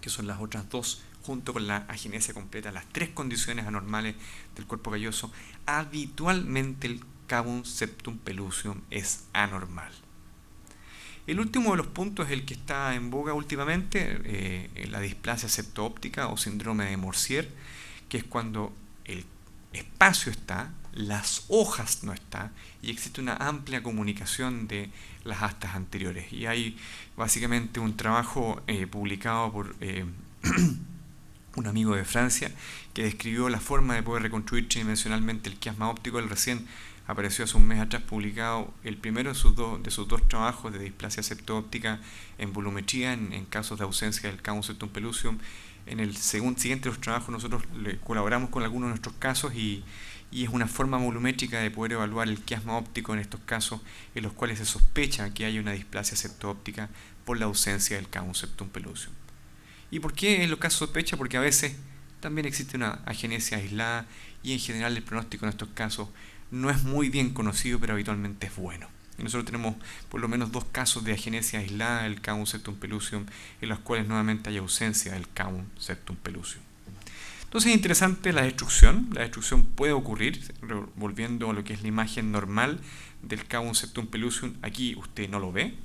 que son las otras dos, junto con la agenesia completa, las tres condiciones anormales del cuerpo calloso, habitualmente el cavum septum pellucidum es anormal. El último de los puntos es el que está en boga últimamente, la displasia septo-óptica o síndrome de Morsier, que es cuando el espacio está, las hojas no están y existe una amplia comunicación de las astas anteriores. Y hay básicamente un trabajo publicado por un amigo de Francia que describió la forma de poder reconstruir tridimensionalmente el quiasma óptico. Él recién apareció hace un mes atrás publicado el primero de sus dos trabajos de displasia septo-óptica en volumetría en casos de ausencia del cavum septum pellucidum. En el siguiente de los trabajos nosotros le colaboramos con algunos de nuestros casos y es una forma volumétrica de poder evaluar el quiasma óptico en estos casos en los cuales se sospecha que hay una displasia septo-óptica por la ausencia del cavum septum pellucidum. ¿Y por qué en los casos de sospecha? Porque a veces también existe una agenesia aislada y en general el pronóstico en estos casos no es muy bien conocido, pero habitualmente es bueno. Y nosotros tenemos por lo menos dos casos de agenesia aislada del cavum septum pellucidum en los cuales nuevamente hay ausencia del cavum septum pellucidum. Entonces es interesante la destrucción. La destrucción puede ocurrir, volviendo a lo que es la imagen normal del cavum septum pellucidum. Aquí usted no lo ve.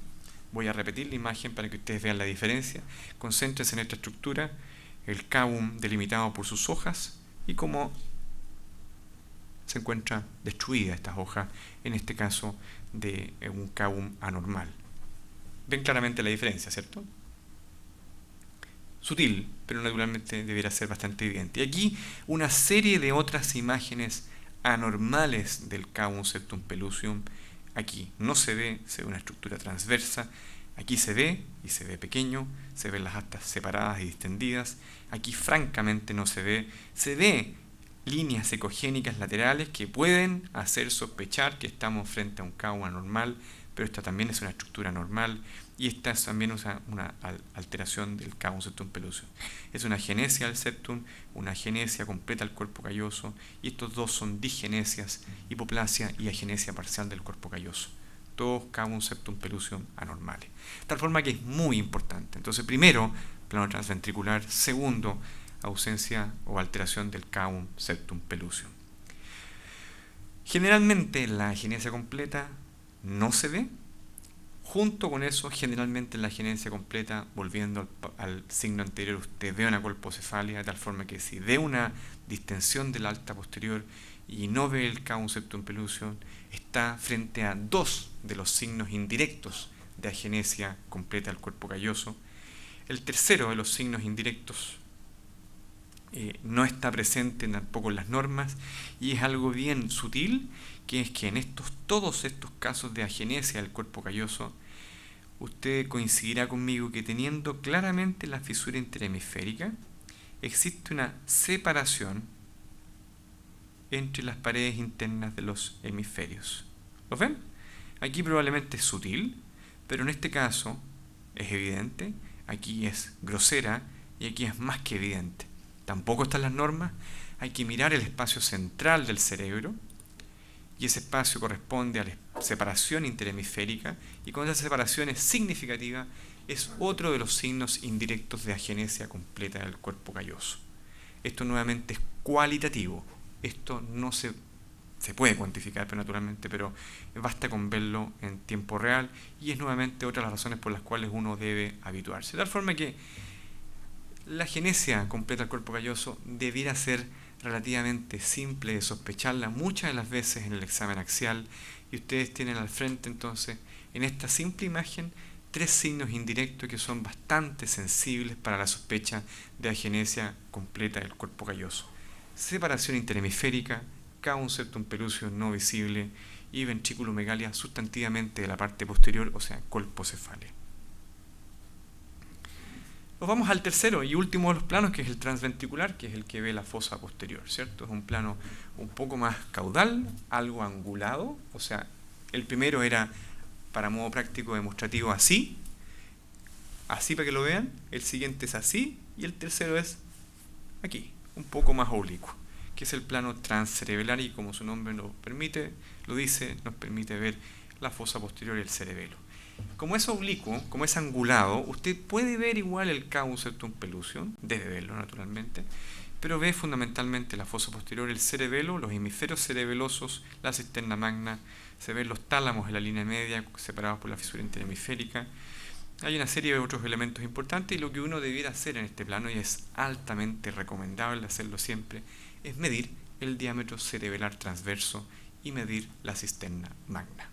Voy a repetir la imagen para que ustedes vean la diferencia. Concéntrense en esta estructura, el cavum delimitado por sus hojas y cómo se encuentra destruida estas hojas, en este caso de un cavum anormal. Ven claramente la diferencia, ¿cierto? Sutil, pero naturalmente debería ser bastante evidente. Y aquí una serie de otras imágenes anormales del cavum septum pellucidum. Aquí no se ve una estructura transversa. Aquí se ve, y se ve pequeño, se ven las astas separadas y distendidas. Aquí francamente no se ve líneas ecogénicas laterales que pueden hacer sospechar que estamos frente a un cavum anormal, pero esta también es una estructura normal y esta es también una alteración del cavum septum pellucidum. Es una agenesia del septum, una agenesia completa del cuerpo calloso, y estos dos son disgenesias, hipoplasia y agenesia parcial del cuerpo calloso. Todos cavum septum pellucidum anormales. De tal forma que es muy importante. Entonces, primero, plano transventricular. Segundo, ausencia o alteración del cavum septum pellucidum. Generalmente la agenesia completa no se ve. Junto con eso, generalmente en la agenesia completa, volviendo al signo anterior, usted ve una colpocefalia, de tal forma que si ve una distensión del alta posterior y no ve el cavum septum pellucidum, está frente a dos de los signos indirectos de agenesia completa del cuerpo calloso. El tercero de los signos indirectos no está presente tampoco en las normas y es algo bien sutil, que es que en todos estos casos de agenesia del cuerpo calloso, usted coincidirá conmigo que teniendo claramente la fisura interhemisférica, existe una separación entre las paredes internas de los hemisferios. ¿Lo ven? Aquí probablemente es sutil, pero en este caso es evidente, aquí es grosera y aquí es más que evidente. Tampoco están las normas, hay que mirar el espacio central del cerebro y ese espacio corresponde a la separación interhemisférica y cuando esa separación es significativa es otro de los signos indirectos de agenesia completa del cuerpo calloso. Esto nuevamente es cualitativo, esto no se puede cuantificar naturalmente, pero basta con verlo en tiempo real y es nuevamente otra de las razones por las cuales uno debe habituarse. De tal forma que la agenesia completa del cuerpo calloso debiera ser relativamente simple de sospecharla muchas de las veces en el examen axial y ustedes tienen al frente entonces en esta simple imagen tres signos indirectos que son bastante sensibles para la sospecha de agenesia completa del cuerpo calloso: separación interhemisférica, cavum septum pellucidum no visible y ventriculomegalia sustantivamente de la parte posterior, o sea, colpocefalia. Nos vamos al tercero y último de los planos, que es el transventricular, que es el que ve la fosa posterior, ¿cierto? Es un plano un poco más caudal, algo angulado, o sea, el primero era, para modo práctico demostrativo, así para que lo vean, el siguiente es así, y el tercero es aquí, un poco más oblicuo, que es el plano transcerebelar, y como su nombre lo dice, nos permite ver la fosa posterior y el cerebelo. Como es oblicuo, como es angulado, usted puede ver igual el cabo septum pellucidum, debe verlo naturalmente, pero ve fundamentalmente la fosa posterior, el cerebelo, los hemisferios cerebelosos, la cisterna magna, se ven los tálamos en la línea media separados por la fisura interhemisférica. Hay una serie de otros elementos importantes y lo que uno debiera hacer en este plano, y es altamente recomendable hacerlo siempre, es medir el diámetro cerebelar transverso y medir la cisterna magna.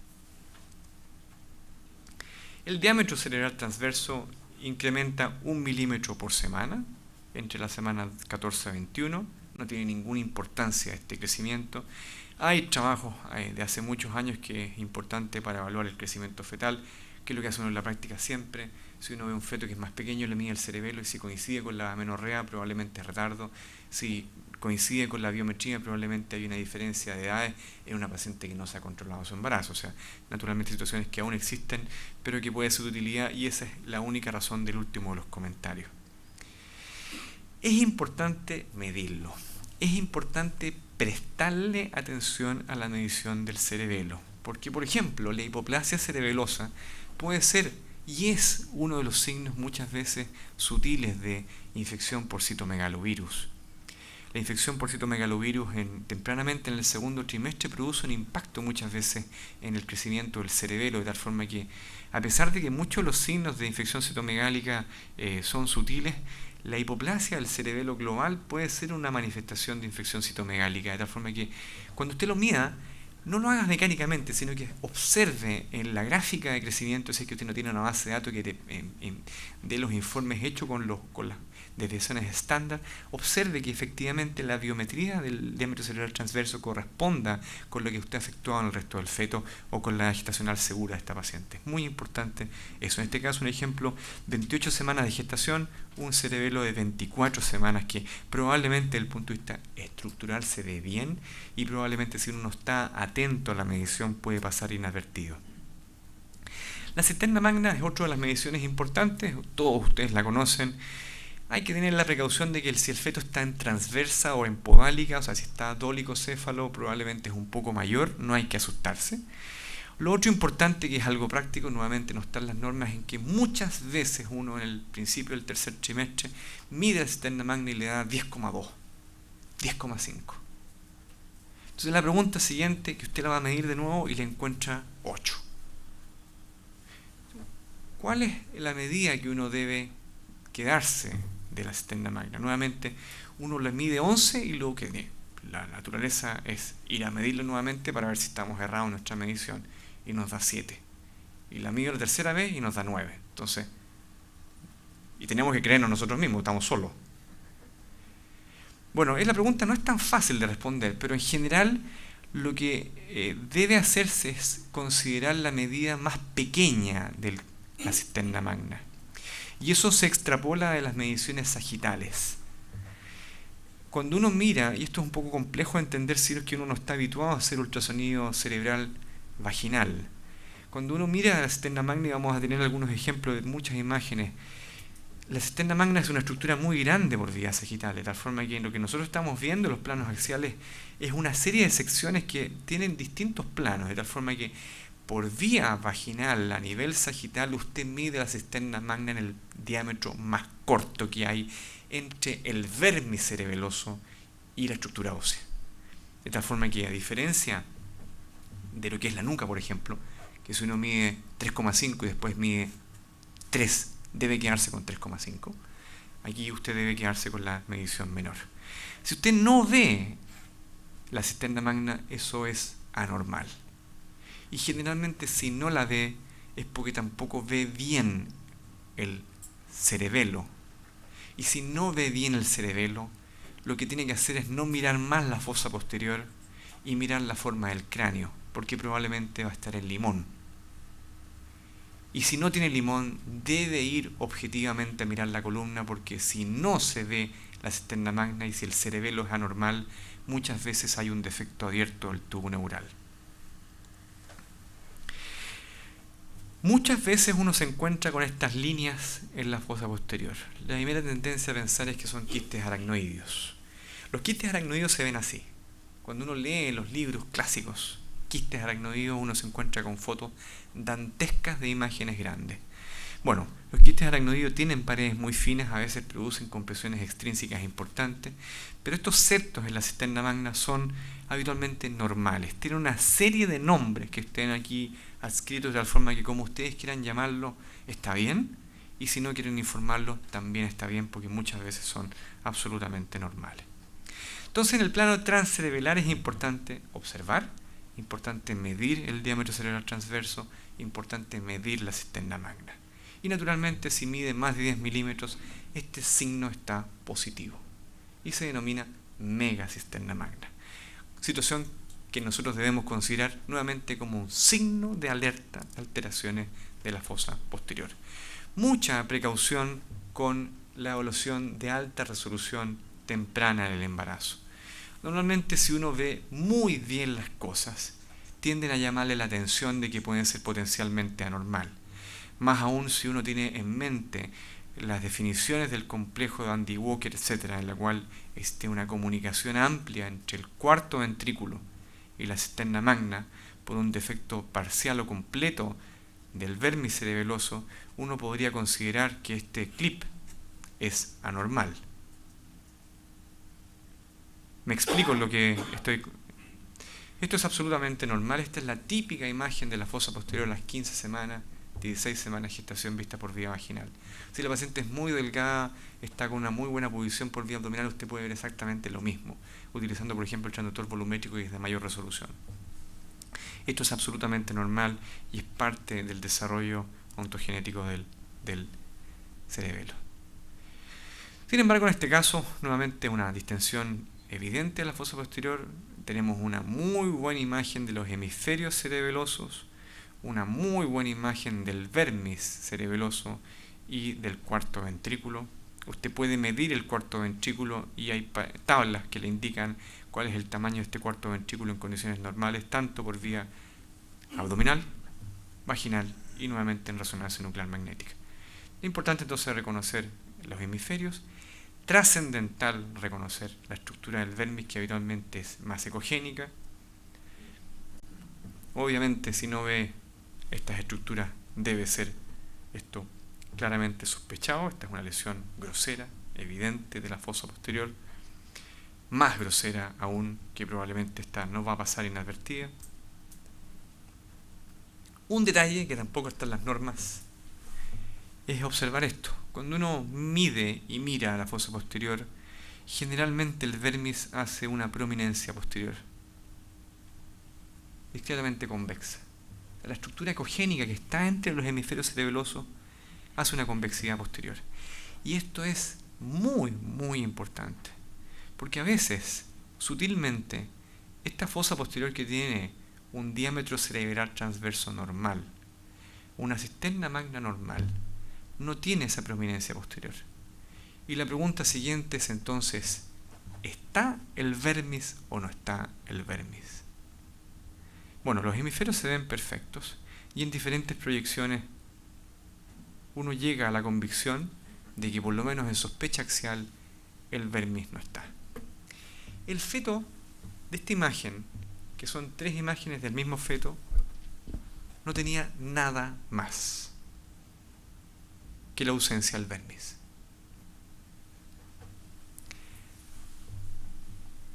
El diámetro cerebral transverso incrementa 1 milímetro por semana, entre las semanas 14 a 21, no tiene ninguna importancia este crecimiento. Hay trabajos de hace muchos años que es importante para evaluar el crecimiento fetal, que es lo que hace uno en la práctica siempre. Si uno ve un feto que es más pequeño, le mide el cerebelo y si coincide con la amenorrea, probablemente es retardo. Si coincide con la biometría, probablemente hay una diferencia de edades en una paciente que no se ha controlado su embarazo. O sea, naturalmente situaciones que aún existen, pero que puede ser de utilidad, y esa es la única razón del último de los comentarios. Es importante medirlo. Es importante prestarle atención a la medición del cerebelo, porque, por ejemplo, la hipoplasia cerebelosa puede ser y es uno de los signos muchas veces sutiles de infección por citomegalovirus. La infección por citomegalovirus tempranamente en el segundo trimestre produce un impacto muchas veces en el crecimiento del cerebelo, de tal forma que, a pesar de que muchos de los signos de infección citomegálica son sutiles, la hipoplasia del cerebelo global puede ser una manifestación de infección citomegálica, de tal forma que cuando usted lo mida, no lo haga mecánicamente, sino que observe en la gráfica de crecimiento, si es que usted no tiene una base de datos que de los informes hechos con las desviaciones estándar, observe que efectivamente la biometría del diámetro cerebral transverso corresponda con lo que usted ha efectuado en el resto del feto o con la gestacional segura de esta paciente. Es muy importante eso. En este caso, un ejemplo, 28 semanas de gestación, un cerebelo de 24 semanas que probablemente desde el punto de vista estructural se ve bien y probablemente si uno no está atento a la medición puede pasar inadvertido. La cisterna magna es otra de las mediciones importantes, todos ustedes la conocen. Hay que tener la precaución de que si el feto está en transversa o en podálica, o sea, si está dolicocéfalo, probablemente es un poco mayor, no hay que asustarse. Lo otro importante, que es algo práctico, nuevamente no están las normas, en que muchas veces uno en el principio del tercer trimestre mide la cisterna magna y le da 10,2, 10,5. Entonces la pregunta siguiente, que usted la va a medir de nuevo y le encuentra 8. ¿Cuál es la medida que uno debe quedarse de la cisterna magna? Nuevamente, uno le mide 11 y luego que la naturaleza es ir a medirlo nuevamente para ver si estamos errados en nuestra medición, y nos da 7. Y la mido la tercera vez y nos da 9. Entonces, y tenemos que creernos nosotros mismos, estamos solos. Bueno, la pregunta no es tan fácil de responder, pero en general lo que debe hacerse es considerar la medida más pequeña de la cisterna magna. Y eso se extrapola de las mediciones sagitales. Cuando uno mira, y esto es un poco complejo de entender si es que uno no está habituado a hacer ultrasonido cerebral vaginal. Cuando uno mira la cisterna magna, y vamos a tener algunos ejemplos de muchas imágenes, la cisterna magna es una estructura muy grande por vía sagital, de tal forma que lo que nosotros estamos viendo en los planos axiales es una serie de secciones que tienen distintos planos, de tal forma que por vía vaginal a nivel sagital usted mide la cisterna magna en el diámetro más corto que hay entre el vermis cerebeloso y la estructura ósea. De tal forma que, a diferencia de lo que es la nuca, por ejemplo, que si uno mide 3,5 y después mide 3, debe quedarse con 3,5. Aquí usted debe quedarse con la medición menor. Si usted no ve la cisterna magna, eso es anormal. Y generalmente si no la ve es porque tampoco ve bien el cerebelo. Y si no ve bien el cerebelo, lo que tiene que hacer es no mirar más la fosa posterior y mirar la forma del cráneo, porque probablemente va a estar en limón. Y si no tiene limón, debe ir objetivamente a mirar la columna, porque si no se ve la cisterna magna y si el cerebelo es anormal, muchas veces hay un defecto abierto del tubo neural. Muchas veces uno se encuentra con estas líneas en la fosa posterior. La primera tendencia a pensar es que son quistes aracnoideos. Los quistes aracnoideos se ven así. Cuando uno lee los libros clásicos quistes aracnoides, uno se encuentra con fotos dantescas de imágenes grandes. Bueno, los quistes aracnoides tienen paredes muy finas, a veces producen compresiones extrínsecas importantes, pero estos septos en la cisterna magna son habitualmente normales. Tienen una serie de nombres que estén aquí adscritos de tal forma que como ustedes quieran llamarlo, está bien, y si no quieren informarlo, también está bien, porque muchas veces son absolutamente normales. Entonces, en el plano transcerebelar es importante observar, importante medir el diámetro cerebral transverso, importante medir la cisterna magna. Y naturalmente, si mide más de 10 milímetros, este signo está positivo y se denomina megacisterna magna. Situación que nosotros debemos considerar nuevamente como un signo de alerta de alteraciones de la fosa posterior. Mucha precaución con la evaluación de alta resolución temprana en el embarazo. Normalmente, si uno ve muy bien las cosas, tienden a llamarle la atención de que pueden ser potencialmente anormal. Más aún si uno tiene en mente las definiciones del complejo de Andy Walker, etc., en la cual existe una comunicación amplia entre el cuarto ventrículo y la cisterna magna por un defecto parcial o completo del vermis cerebeloso, uno podría considerar que este clip es anormal. Me explico lo que estoy... Esto es absolutamente normal. Esta es la típica imagen de la fosa posterior a las 15 semanas, 16 semanas de gestación vista por vía vaginal. Si la paciente es muy delgada, está con una muy buena posición por vía abdominal, usted puede ver exactamente lo mismo, utilizando por ejemplo el transductor volumétrico y es de mayor resolución. Esto es absolutamente normal y es parte del desarrollo ontogenético del cerebelo. Sin embargo, en este caso, nuevamente una distensión evidente de la fosa posterior. Tenemos una muy buena imagen de los hemisferios cerebelosos, una muy buena imagen del vermis cerebeloso y del cuarto ventrículo. Usted puede medir el cuarto ventrículo y hay tablas que le indican cuál es el tamaño de este cuarto ventrículo en condiciones normales, tanto por vía abdominal, vaginal y nuevamente en resonancia nuclear magnética. Es importante entonces reconocer los hemisferios. Trascendental reconocer la estructura del vermis, que habitualmente es más ecogénica. Obviamente, si no ve estas estructuras, debe ser esto claramente sospechado. Esta es una lesión grosera, evidente de la fosa posterior, más grosera aún, que probablemente esta no va a pasar inadvertida. Un detalle que tampoco está en las normas es observar esto. Cuando uno mide y mira la fosa posterior, generalmente el vermis hace una prominencia posterior, discretamente convexa. La estructura ecogénica que está entre los hemisferios cerebelosos hace una convexidad posterior. Y esto es muy, muy importante, porque a veces, sutilmente, esta fosa posterior que tiene un diámetro cerebral transverso normal, una cisterna magna normal, no tiene esa prominencia posterior. Y la pregunta siguiente es entonces, ¿está el vermis o no está el vermis? Bueno, los hemisferios se ven perfectos y en diferentes proyecciones uno llega a la convicción de que por lo menos en sospecha axial el vermis no está. El feto de esta imagen, que son 3 imágenes del mismo feto, no tenía nada más que la ausencia del vermis.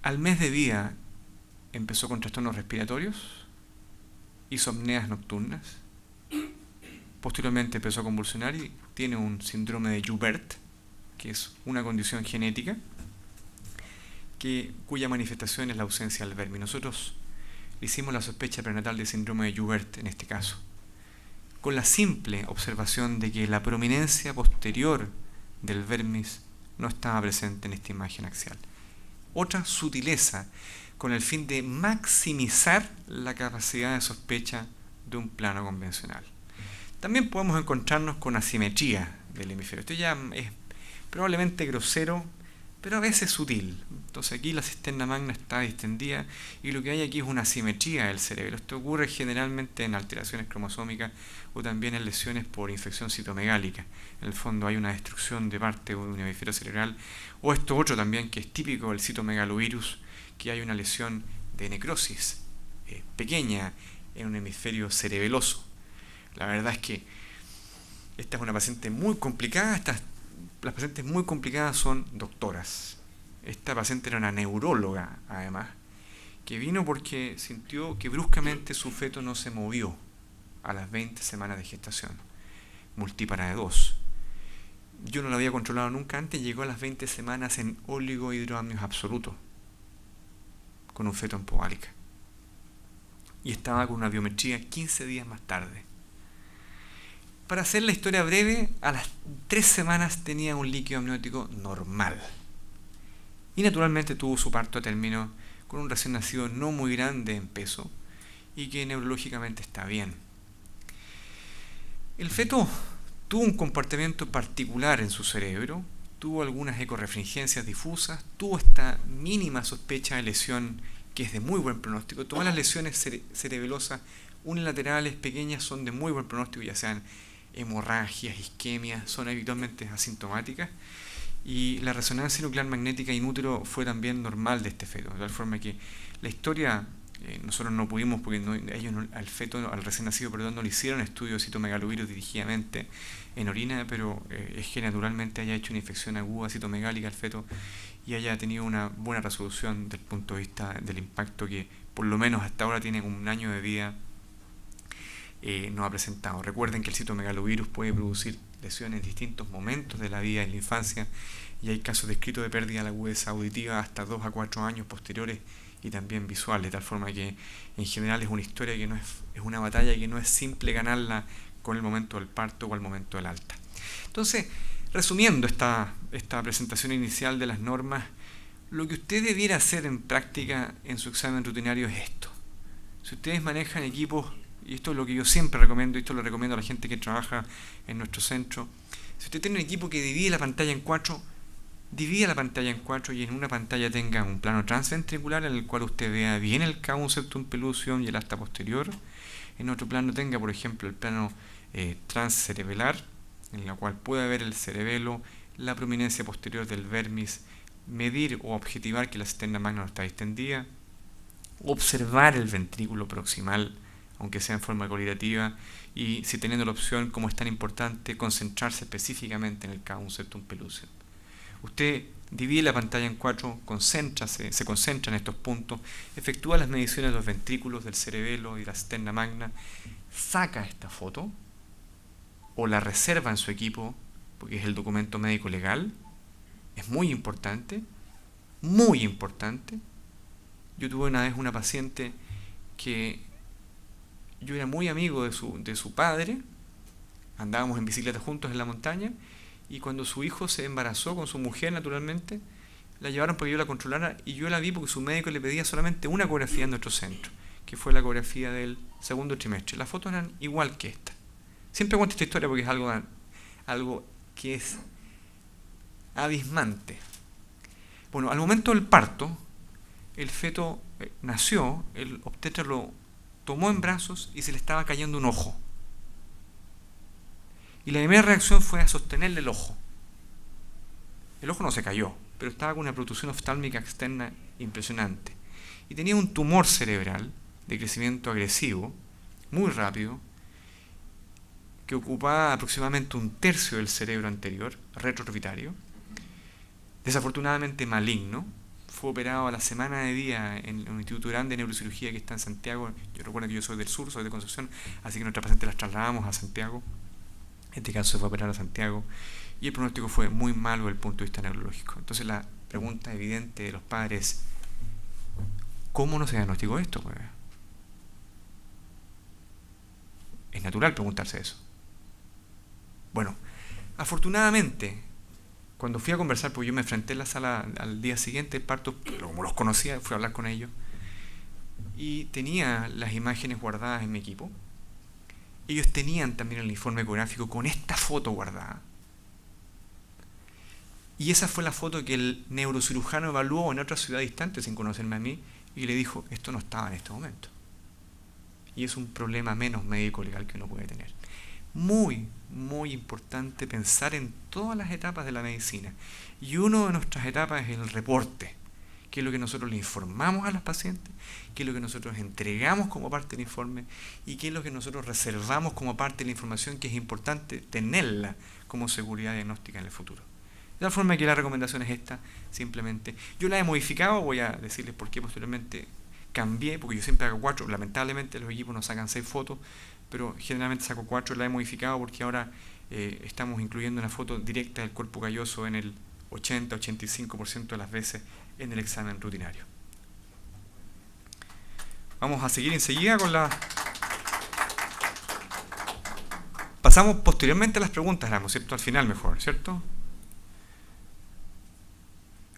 Al mes de vida empezó con trastornos respiratorios, hizo apneas nocturnas, posteriormente empezó a convulsionar y tiene un síndrome de Joubert, que es una condición genética cuya manifestación es la ausencia del vermis. Nosotros hicimos la sospecha prenatal de síndrome de Joubert en este caso, con la simple observación de que la prominencia posterior del vermis no estaba presente en esta imagen axial. Otra sutileza con el fin de maximizar la capacidad de sospecha de un plano convencional. También podemos encontrarnos con asimetría del hemisferio. Esto ya es probablemente grosero, pero a veces sutil. Entonces aquí la cisterna magna está distendida y lo que hay aquí es una asimetría del cerebro. Esto ocurre generalmente en alteraciones cromosómicas o también en lesiones por infección citomegálica. En el fondo hay una destrucción de parte de un hemisferio cerebral, o esto otro también que es típico del citomegalovirus, que hay una lesión de necrosis pequeña en un hemisferio cerebeloso. La verdad es que esta es una paciente muy complicada. Las pacientes muy complicadas son doctoras. Esta paciente era una neuróloga, además, que vino porque sintió que bruscamente su feto no se movió a las 20 semanas de gestación, multípara de 2. Yo no lo había controlado nunca antes, llegó a las 20 semanas en oligohidroamnios absoluto, con un feto en poválica. Y estaba con una biometría 15 días más tarde. Para hacer la historia breve, a las 3 semanas tenía un líquido amniótico normal. Y naturalmente tuvo su parto a término con un recién nacido no muy grande en peso y que neurológicamente está bien. El feto tuvo un comportamiento particular en su cerebro, tuvo algunas ecorefringencias difusas, tuvo esta mínima sospecha de lesión que es de muy buen pronóstico. Todas las lesiones cerebelosas unilaterales pequeñas son de muy buen pronóstico, ya sean hemorragias, isquemias, son habitualmente asintomáticas. Y la resonancia nuclear magnética in útero fue también normal de este feto, de tal forma que la historia, nosotros no pudimos, porque ellos al feto, al recién nacido, perdón, no le hicieron estudio de citomegalovirus dirigidamente en orina, pero es que naturalmente haya hecho una infección aguda citomegálica al feto y haya tenido una buena resolución desde el punto de vista del impacto que por lo menos hasta ahora tiene un año de vida, no ha presentado. Recuerden que el citomegalovirus puede producir lesiones en distintos momentos de la vida en la infancia y hay casos descritos de pérdida de la agudeza auditiva hasta 2 a 4 años posteriores y también visual, de tal forma que en general es una historia que no es una batalla que no es simple ganarla con el momento del parto o al momento del alta. Entonces, resumiendo esta presentación inicial de las normas, lo que usted debiera hacer en práctica en su examen rutinario es esto. Si ustedes manejan equipos, y esto es lo que yo siempre recomiendo, y esto lo recomiendo a la gente que trabaja en nuestro centro, si usted tiene un equipo que divide la pantalla en 4, divide la pantalla en 4 y en una pantalla tenga un plano transventricular en el cual usted vea bien el cavum septum pellucidum y el asta posterior. En otro plano tenga, por ejemplo, el plano transcerebelar, en la cual pueda ver el cerebelo, la prominencia posterior del vermis, medir o objetivar que la cisterna magna no está distendida, observar el ventrículo proximal, aunque sea en forma cualitativa, y si teniendo la opción, como es tan importante, concentrarse específicamente en el cavum septum pellucidum. Usted divide la pantalla en 4, se concentra en estos puntos, efectúa las mediciones de los ventrículos, del cerebelo y la cisterna magna, saca esta foto o la reserva en su equipo, porque es el documento médico legal, es muy importante, muy importante. Yo tuve una vez una paciente que yo era muy amigo de su padre, andábamos en bicicleta juntos en la montaña, y cuando su hijo se embarazó con su mujer, naturalmente, la llevaron para que yo la controlara, y yo la vi porque su médico le pedía solamente una ecografía en nuestro centro, que fue la ecografía del segundo trimestre. Las fotos eran igual que esta. Siempre cuento esta historia porque es algo que es abismante. Bueno, al momento del parto, el feto nació, el obstetra lo tomó en brazos y se le estaba cayendo un ojo. Y la primera reacción fue a sostenerle el ojo. El ojo no se cayó, pero estaba con una protrusión oftálmica externa impresionante. Y tenía un tumor cerebral de crecimiento agresivo, muy rápido, que ocupaba aproximadamente 1/3 del cerebro anterior, retroorbitario, desafortunadamente maligno. Fue operado a la semana de día en un instituto grande de neurocirugía que está en Santiago. Yo recuerdo que yo soy del sur, soy de Concepción, así que nuestras pacientes las trasladamos a Santiago. En este caso se fue a operar a Santiago y el pronóstico fue muy malo desde el punto de vista neurológico. Entonces la pregunta evidente de los padres es: ¿cómo no se diagnosticó esto? Pues es natural preguntarse eso. Bueno, afortunadamente, cuando fui a conversar, porque yo me enfrenté en la sala al día siguiente del parto, pero como los conocía, fui a hablar con ellos y tenía las imágenes guardadas en mi equipo. Ellos tenían también el informe ecográfico con esta foto guardada. Y esa fue la foto que el neurocirujano evaluó en otra ciudad distante, sin conocerme a mí, y le dijo: esto no estaba en este momento. Y es un problema menos médico-legal que uno puede tener. Muy, muy importante pensar en todas las etapas de la medicina. Y una de nuestras etapas es el reporte, qué es lo que nosotros le informamos a los pacientes, qué es lo que nosotros entregamos como parte del informe y qué es lo que nosotros reservamos como parte de la información que es importante tenerla como seguridad diagnóstica en el futuro. De tal forma que la recomendación es esta, simplemente. Yo la he modificado, voy a decirles por qué posteriormente cambié, porque yo siempre hago 4, lamentablemente los equipos nos sacan 6 fotos, pero generalmente saco 4, la he modificado porque ahora estamos incluyendo una foto directa del cuerpo calloso en el 80-85% de las veces en el examen rutinario. Vamos a seguir enseguida con la... Pasamos posteriormente a las preguntas, Erasmo, ¿cierto? Al final mejor, ¿cierto?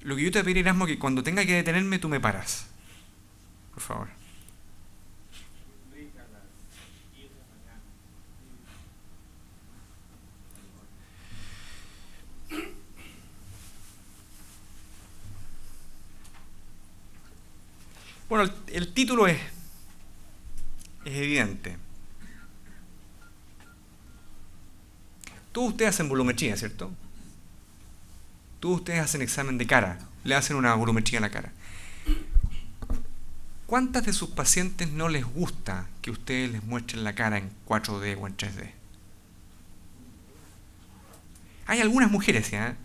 Lo que yo te voy a pedir, Erasmo, que cuando tenga que detenerme, tú me paras. Por favor. Bueno, el título es evidente. Todos ustedes hacen volumetría, ¿cierto? Todos ustedes hacen examen de cara, le hacen una volumetría a la cara. ¿Cuántas de sus pacientes no les gusta que ustedes les muestren la cara en 4D o en 3D? Hay algunas mujeres, ¿ya?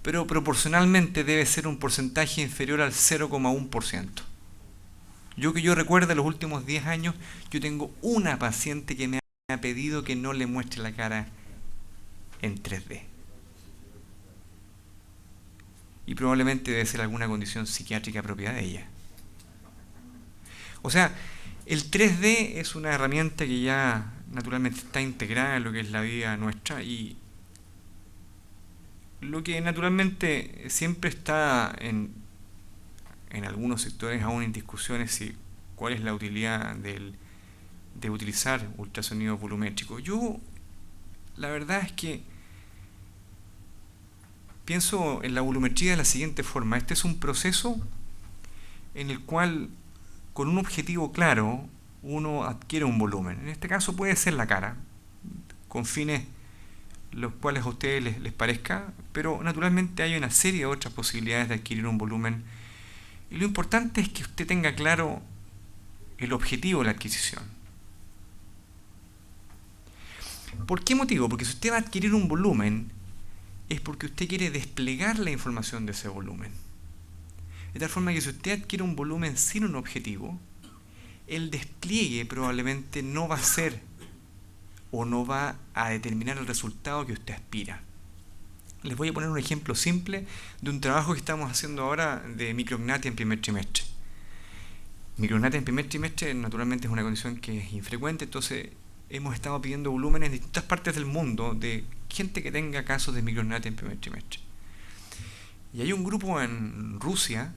Pero proporcionalmente debe ser un porcentaje inferior al 0,1%. Yo recuerdo, en los últimos 10 años, yo tengo una paciente que me ha pedido que no le muestre la cara en 3D. Y probablemente debe ser alguna condición psiquiátrica propia de ella. O sea, el 3D es una herramienta que ya naturalmente está integrada en lo que es la vida nuestra, y lo que naturalmente siempre está en algunos sectores aún en discusiones si cuál es la utilidad de utilizar ultrasonido volumétrico. Yo, la verdad es que pienso en la volumetría de la siguiente forma. Este es un proceso en el cual, con un objetivo claro, uno adquiere un volumen. En este caso puede ser la cara, con fines los cuales a ustedes les parezca, pero naturalmente hay una serie de otras posibilidades de adquirir un volumen. Y lo importante es que usted tenga claro el objetivo de la adquisición. ¿Por qué motivo? Porque si usted va a adquirir un volumen, es porque usted quiere desplegar la información de ese volumen. De tal forma que si usted adquiere un volumen sin un objetivo, el despliegue probablemente no va a ser o no va a determinar el resultado que usted aspira. Les voy a poner un ejemplo simple de un trabajo que estamos haciendo ahora de micrognatia en primer trimestre. Micrognatia en primer trimestre naturalmente es una condición que es infrecuente, entonces hemos estado pidiendo volúmenes en distintas partes del mundo de gente que tenga casos de micrognatia en primer trimestre. Y hay un grupo en Rusia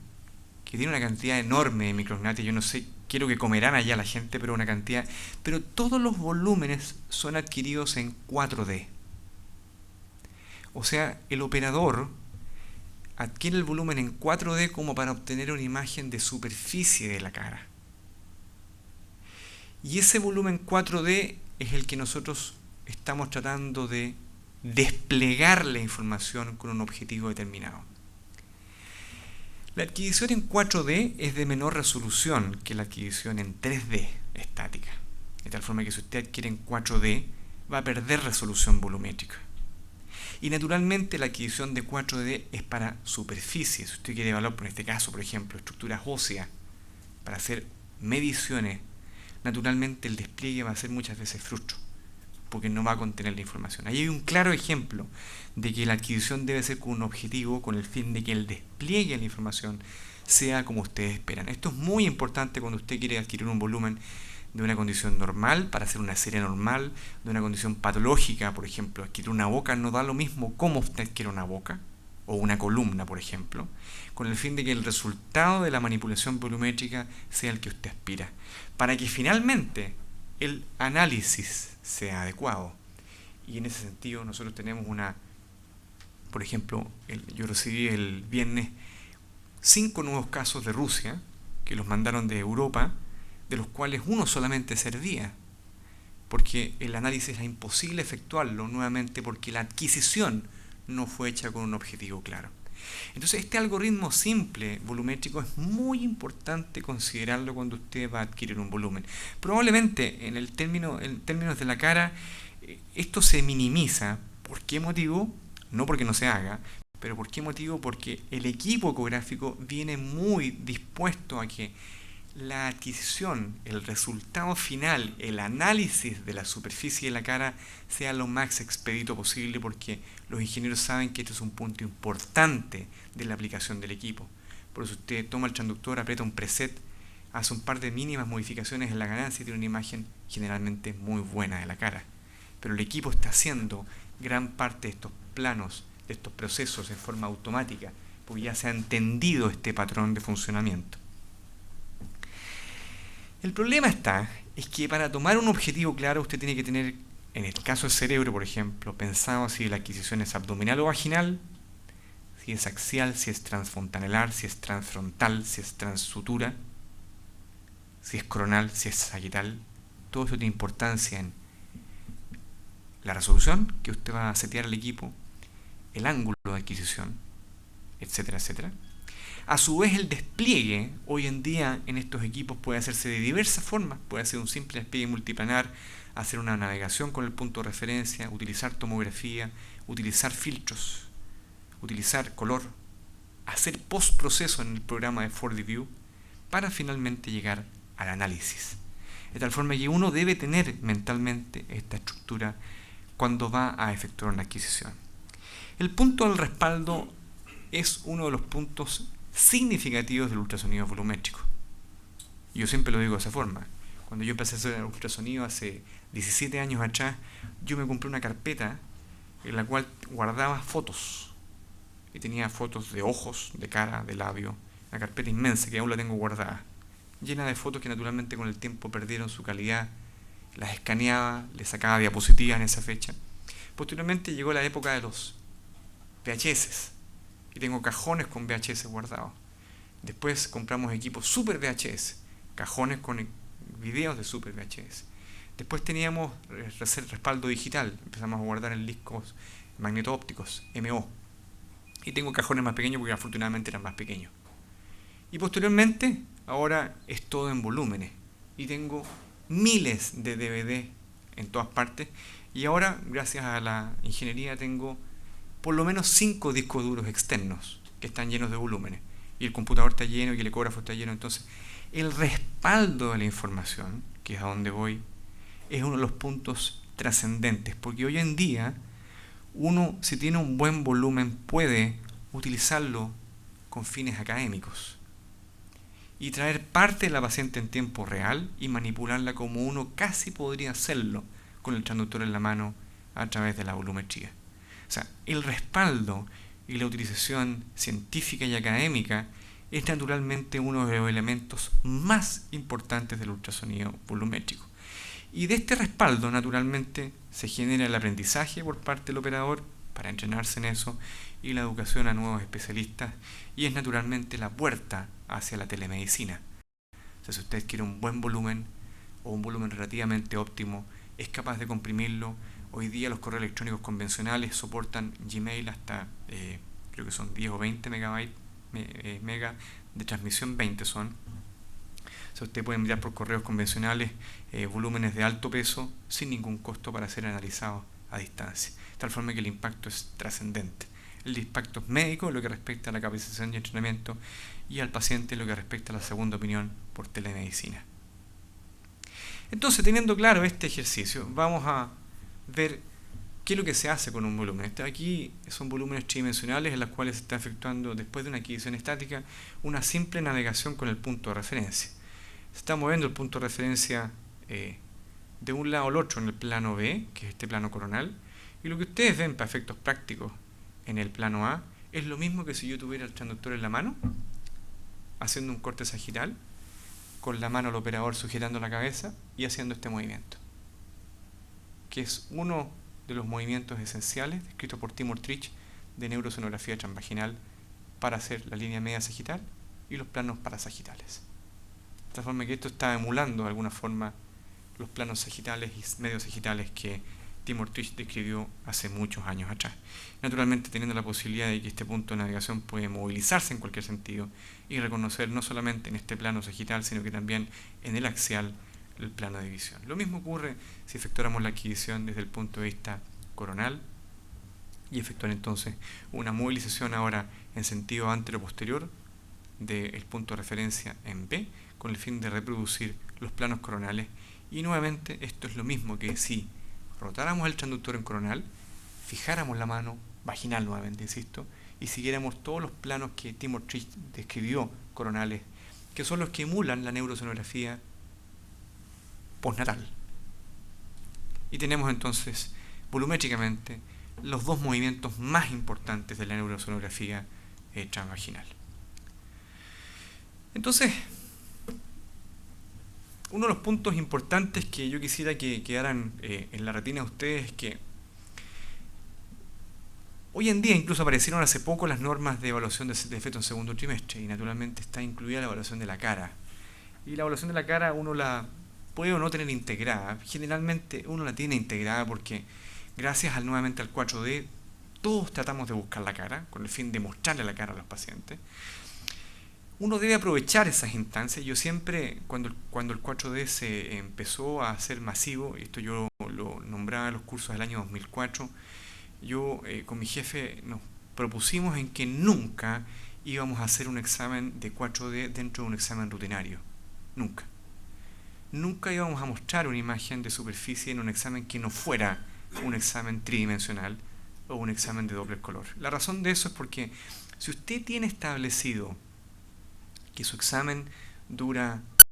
que tiene una cantidad enorme de micrognatia, yo no sé, quiero que comerán allá la gente, pero una cantidad, pero todos los volúmenes son adquiridos en 4D. O sea, el operador adquiere el volumen en 4D como para obtener una imagen de superficie de la cara. Y ese volumen 4D es el que nosotros estamos tratando de desplegar la información con un objetivo determinado. La adquisición en 4D es de menor resolución que la adquisición en 3D estática. De tal forma que si usted adquiere en 4D, va a perder resolución volumétrica. Y naturalmente la adquisición de 4D es para superficies. Si usted quiere evaluar, en este caso, por ejemplo, estructuras óseas, para hacer mediciones, naturalmente el despliegue va a ser muchas veces frustro, porque no va a contener la información. Ahí hay un claro ejemplo de que la adquisición debe ser con un objetivo, con el fin de que el despliegue de la información sea como ustedes esperan. Esto es muy importante cuando usted quiere adquirir un volumen de una condición normal, para hacer una serie normal, de una condición patológica, por ejemplo, adquirir una boca no da lo mismo como usted adquiere una boca, o una columna, por ejemplo, con el fin de que el resultado de la manipulación volumétrica sea el que usted aspira, para que finalmente el análisis sea adecuado. Y en ese sentido nosotros tenemos por ejemplo, yo recibí el viernes 5 nuevos casos de Rusia, que los mandaron de Europa, de los cuales uno solamente servía, porque el análisis era imposible efectuarlo nuevamente porque la adquisición no fue hecha con un objetivo claro. Entonces este algoritmo simple volumétrico es muy importante considerarlo cuando usted va a adquirir un volumen. Probablemente en términos de la cara esto se minimiza. ¿Por qué motivo? No porque no se haga, pero ¿por qué motivo? Porque el equipo ecográfico viene muy dispuesto a que la adquisición, el resultado final, el análisis de la superficie de la cara sea lo más expedito posible, porque los ingenieros saben que esto es un punto importante de la aplicación del equipo. Por eso usted toma el transductor, aprieta un preset, hace un par de mínimas modificaciones en la ganancia y tiene una imagen generalmente muy buena de la cara. Pero el equipo está haciendo gran parte de estos planos, de estos procesos en forma automática, porque ya se ha entendido este patrón de funcionamiento. El problema es que para tomar un objetivo claro usted tiene que tener, en el caso del cerebro por ejemplo, pensado si la adquisición es abdominal o vaginal, si es axial, si es transfontanelar, si es transfrontal, si es transsutura, si es coronal, si es sagital. Todo eso tiene importancia en la resolución que usted va a setear al equipo, el ángulo de adquisición, etcétera, etcétera. A su vez el despliegue hoy en día en estos equipos puede hacerse de diversas formas. Puede ser un simple despliegue multiplanar, hacer una navegación con el punto de referencia, utilizar tomografía, utilizar filtros, utilizar color, hacer postproceso en el programa de 4D View para finalmente llegar al análisis. De tal forma que uno debe tener mentalmente esta estructura cuando va a efectuar una adquisición. El punto del respaldo es uno de los puntos significativos del ultrasonido volumétrico. Yo siempre lo digo de esa forma. Cuando yo empecé a hacer ultrasonido hace 17 años atrás, yo me compré una carpeta en la cual guardaba fotos. Y tenía fotos de ojos, de cara, de labio. Una carpeta inmensa que aún la tengo guardada. Llena de fotos que naturalmente con el tiempo perdieron su calidad. Las escaneaba, le sacaba diapositivas en esa fecha. Posteriormente llegó la época de los VHS. Y tengo cajones con VHS guardados. Después compramos equipos Super VHS, cajones con videos de Super VHS. Después teníamos respaldo digital, empezamos a guardar en discos magneto-ópticos, MO. Y tengo cajones más pequeños porque afortunadamente eran más pequeños. Y posteriormente, ahora es todo en volúmenes. Y tengo miles de DVD en todas partes. Y ahora, gracias a la ingeniería, tengo por lo menos 5 discos duros externos que están llenos de volúmenes y el computador está lleno y el ecógrafo está lleno. Entonces el respaldo de la información, que es a donde voy, es uno de los puntos trascendentes, porque hoy en día uno, si tiene un buen volumen, puede utilizarlo con fines académicos y traer parte de la paciente en tiempo real y manipularla como uno casi podría hacerlo con el transductor en la mano a través de la volumetría. O sea, el respaldo y la utilización científica y académica es naturalmente uno de los elementos más importantes del ultrasonido volumétrico. Y de este respaldo, naturalmente, se genera el aprendizaje por parte del operador para entrenarse en eso y la educación a nuevos especialistas, y es naturalmente la puerta hacia la telemedicina. O sea, si usted quiere un buen volumen o un volumen relativamente óptimo, es capaz de comprimirlo. Hoy día los correos electrónicos convencionales soportan Gmail hasta, creo que son 10 o 20 megabytes, mega de transmisión, 20 son. O sea, usted puede enviar por correos convencionales volúmenes de alto peso sin ningún costo para ser analizados a distancia. De tal forma que el impacto es trascendente. El impacto es médico en lo que respecta a la capacitación y entrenamiento, y al paciente en lo que respecta a la segunda opinión por telemedicina. Entonces, teniendo claro este ejercicio, vamos a ver qué es lo que se hace con un volumen. Aquí son volúmenes tridimensionales en los cuales se está efectuando, después de una adquisición estática, una simple navegación con el punto de referencia. Se está moviendo el punto de referencia de un lado al otro en el plano B, que es este plano coronal, y lo que ustedes ven para efectos prácticos en el plano A es lo mismo que si yo tuviera el transductor en la mano, haciendo un corte sagital, con la mano del operador sujetando la cabeza y haciendo este movimiento, que es uno de los movimientos esenciales descritos por Timur Trich de neurosonografía transvaginal para hacer la línea media sagital y los planos parasagitales. De tal forma que esto está emulando de alguna forma los planos sagitales y medios sagitales que Tim Ortiz describió hace muchos años atrás. Naturalmente teniendo la posibilidad de que este punto de navegación puede movilizarse en cualquier sentido y reconocer no solamente en este plano sagital, sino que también en el axial, el plano de visión. Lo mismo ocurre si efectuáramos la adquisición desde el punto de vista coronal y efectuar entonces una movilización ahora en sentido antero-posterior del punto de referencia en B con el fin de reproducir los planos coronales. Y nuevamente esto es lo mismo que si rotáramos el transductor en coronal, fijáramos la mano vaginal nuevamente, insisto, y siguiéramos todos los planos que Tim Ortiz describió coronales, que son los que emulan la neurosonografía postnatal. Y tenemos entonces volumétricamente los dos movimientos más importantes de la neurosonografía transvaginal. Entonces, uno de los puntos importantes que yo quisiera que quedaran en la retina de ustedes es que hoy en día incluso aparecieron hace poco las normas de evaluación de feto en segundo trimestre y naturalmente está incluida la evaluación de la cara. Y la evaluación de la cara uno la puede o no tener integrada. Generalmente uno la tiene integrada porque gracias nuevamente al 4D todos tratamos de buscar la cara con el fin de mostrarle la cara a los pacientes. Uno debe aprovechar esas instancias. Yo siempre, cuando el 4D se empezó a hacer masivo, esto yo lo nombraba en los cursos del año 2004, yo con mi jefe nos propusimos en que nunca íbamos a hacer un examen de 4D dentro de un examen rutinario. Nunca. Nunca íbamos a mostrar una imagen de superficie en un examen que no fuera un examen tridimensional o un examen de Doppler color. La razón de eso es porque si usted tiene establecido que su examen dura